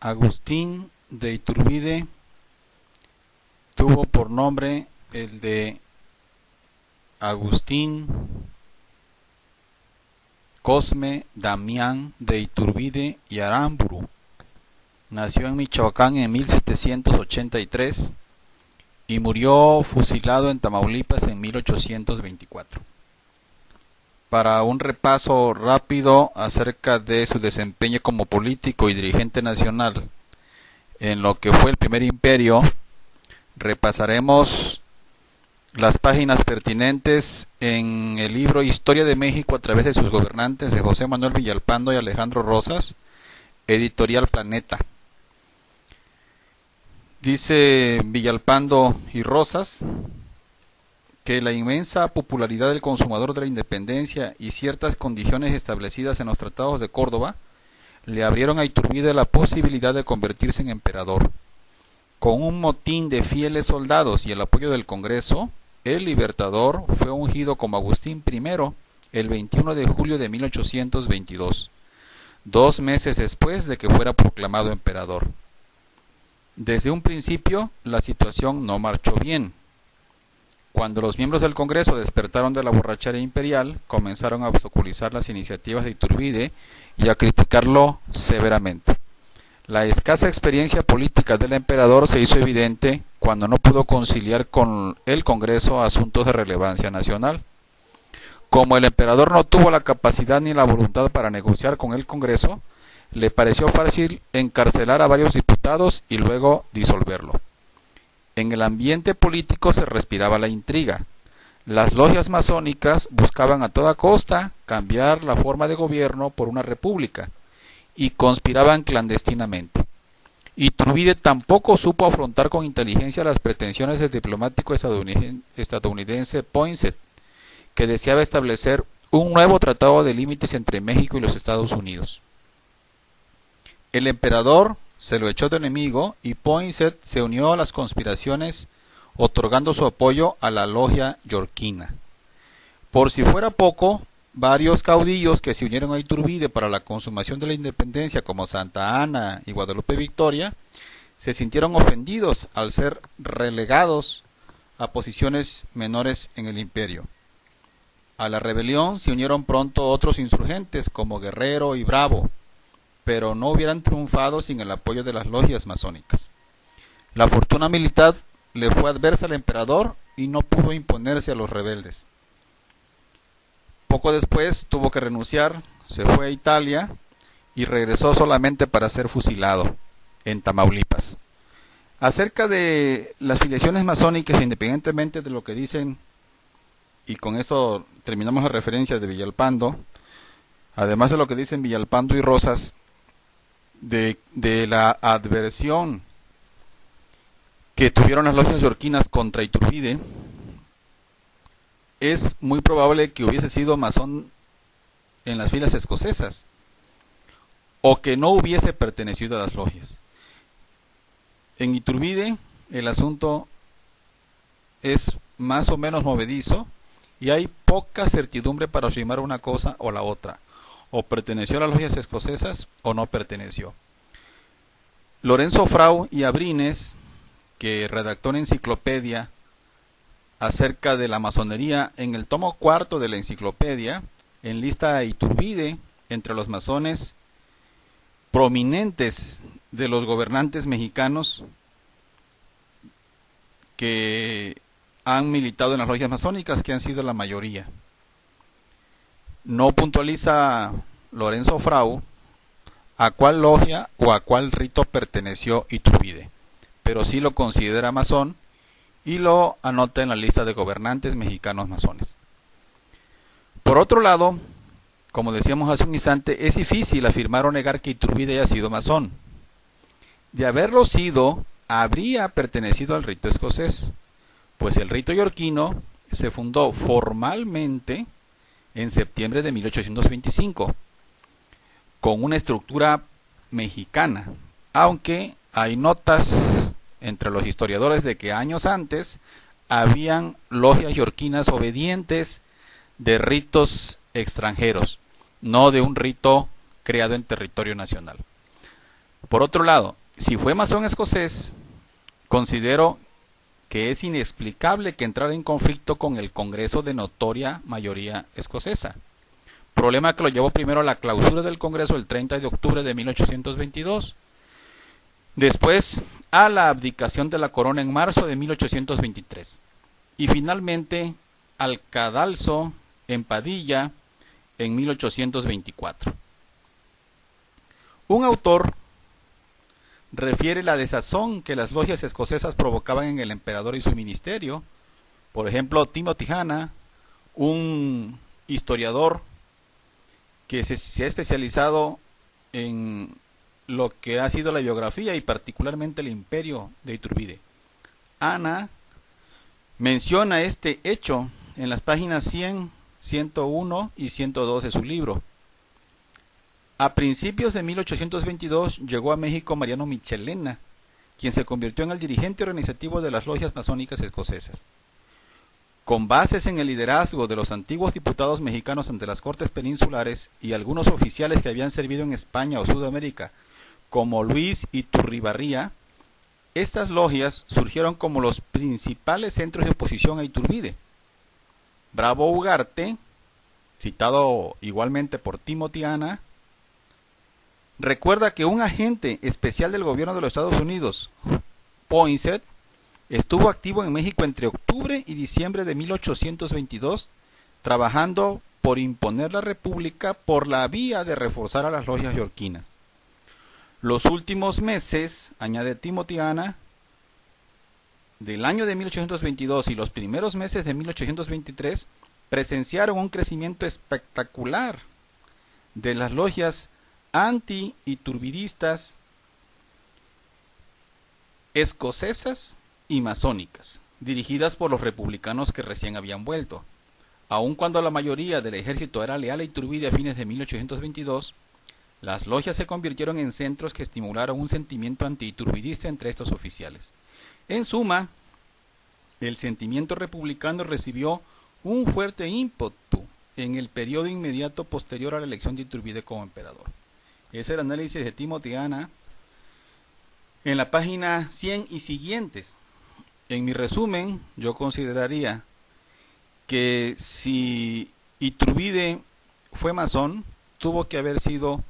Agustín de Iturbide tuvo por nombre el de Agustín Cosme Damián de Iturbide y Aramburu. Nació en Michoacán en 1783 y murió fusilado en Tamaulipas en 1824. Para un repaso rápido acerca de su desempeño como político y dirigente nacional en lo que fue el Primer Imperio, repasaremos las páginas pertinentes en el libro Historia de México a través de sus gobernantes de José Manuel Villalpando y Alejandro Rosas, editorial Planeta. Dice Villalpando y Rosas que la inmensa popularidad del consumador de la independencia y ciertas condiciones establecidas en los tratados de Córdoba le abrieron a Iturbide la posibilidad de convertirse en emperador. Con un motín de fieles soldados y el apoyo del Congreso, el Libertador fue ungido como Agustín I el 21 de julio de 1822, 2 meses después de que fuera proclamado emperador. Desde un principio, la situación no marchó bien. Cuando los miembros del Congreso despertaron de la borrachera imperial, comenzaron a obstaculizar las iniciativas de Iturbide y a criticarlo severamente. La escasa experiencia política del emperador se hizo evidente cuando no pudo conciliar con el Congreso asuntos de relevancia nacional. Como el emperador no tuvo la capacidad ni la voluntad para negociar con el Congreso, le pareció fácil encarcelar a varios diputados y luego disolverlo. En el ambiente político se respiraba la intriga. Las logias masónicas buscaban a toda costa cambiar la forma de gobierno por una república y conspiraban clandestinamente. Iturbide tampoco supo afrontar con inteligencia las pretensiones del diplomático estadounidense Poinsett, que deseaba establecer un nuevo tratado de límites entre México y los Estados Unidos. El emperador se lo echó de enemigo y Poinsett se unió a las conspiraciones otorgando su apoyo a la logia yorquina. Por si fuera poco, varios caudillos que se unieron a Iturbide para la consumación de la independencia, como Santa Anna y Guadalupe Victoria, se sintieron ofendidos al ser relegados a posiciones menores en el imperio. A la rebelión se unieron pronto otros insurgentes como Guerrero y Bravo, pero no hubieran triunfado sin el apoyo de las logias masónicas. La fortuna militar le fue adversa al emperador y no pudo imponerse a los rebeldes. Poco después tuvo que renunciar, se fue a Italia y regresó solamente para ser fusilado en Tamaulipas. Acerca de las filiaciones masónicas, independientemente de lo que dicen, y con esto terminamos la referencia de Villalpando, además de lo que dicen Villalpando y Rosas, de la adversión que tuvieron las logias yorquinas contra Iturbide, es muy probable que hubiese sido masón en las filas escocesas o que no hubiese pertenecido a las logias. En Iturbide el asunto es más o menos movedizo y hay poca certidumbre para afirmar una cosa o la otra. O perteneció a las logias escocesas o no perteneció. Lorenzo Frau y Abrines, que redactó una enciclopedia acerca de la masonería, en el tomo 4 de la enciclopedia, enlista a Iturbide entre los masones prominentes de los gobernantes mexicanos que han militado en las logias masónicas, que han sido la mayoría. No puntualiza Lorenzo Frau a cuál logia o a cuál rito perteneció Iturbide, pero sí lo considera masón y lo anota en la lista de gobernantes mexicanos masones. Por otro lado, como decíamos hace un instante, es difícil afirmar o negar que Iturbide haya sido masón. De haberlo sido, habría pertenecido al rito escocés, pues el rito yorquino se fundó formalmente en septiembre de 1825, con una estructura mexicana, aunque hay notas entre los historiadores de que años antes habían logias yorquinas obedientes de ritos extranjeros, no de un rito creado en territorio nacional. Por otro lado, si fue masón escocés, considero que es inexplicable que entrara en conflicto con el Congreso de notoria mayoría escocesa. Problema que lo llevó primero a la clausura del Congreso el 30 de octubre de 1822, después a la abdicación de la corona en marzo de 1823 y finalmente al cadalso en Padilla en 1824. Un autor refiere la desazón que las logias escocesas provocaban en el emperador y su ministerio. Por ejemplo, Timothy Hanna, un historiador que se ha especializado en lo que ha sido la biografía y particularmente el imperio de Iturbide. Hanna menciona este hecho en las páginas 100, 101 y 102 de su libro. A principios de 1822 llegó a México Mariano Michelena, quien se convirtió en el dirigente organizativo de las logias masónicas escocesas. Con bases en el liderazgo de los antiguos diputados mexicanos ante las Cortes Peninsulares y algunos oficiales que habían servido en España o Sudamérica, como Luis Iturribarría, estas logias surgieron como los principales centros de oposición a Iturbide. Bravo Ugarte, citado igualmente por Timothy Hanna, recuerda que un agente especial del gobierno de los Estados Unidos, Poinsett, estuvo activo en México entre octubre y diciembre de 1822, trabajando por imponer la república por la vía de reforzar a las logias yorquinas. Los últimos meses, añade Timothy Hanna, del año de 1822 y los primeros meses de 1823 presenciaron un crecimiento espectacular de las logias anti-iturbidistas escocesas y masónicas, dirigidas por los republicanos que recién habían vuelto. Aun cuando la mayoría del ejército era leal a Iturbide a fines de 1822, las logias se convirtieron en centros que estimularon un sentimiento anti-iturbidista entre estos oficiales. En suma, el sentimiento republicano recibió un fuerte ímpetu en el periodo inmediato posterior a la elección de Iturbide como emperador. Ese es el análisis de Timothy Hanna en la página 100 y siguientes. En mi resumen, yo consideraría que si Iturbide fue masón, tuvo que haber sido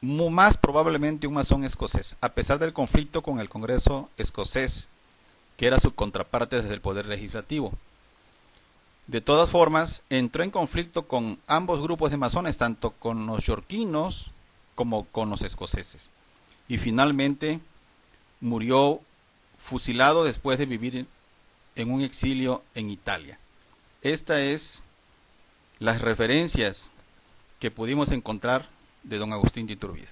más probablemente un masón escocés, a pesar del conflicto con el Congreso escocés, que era su contraparte desde el poder legislativo. De todas formas, entró en conflicto con ambos grupos de masones, tanto con los yorquinos como con los escoceses. Y finalmente murió fusilado después de vivir en un exilio en Italia. Estas es las referencias que pudimos encontrar de don Agustín de Iturbide.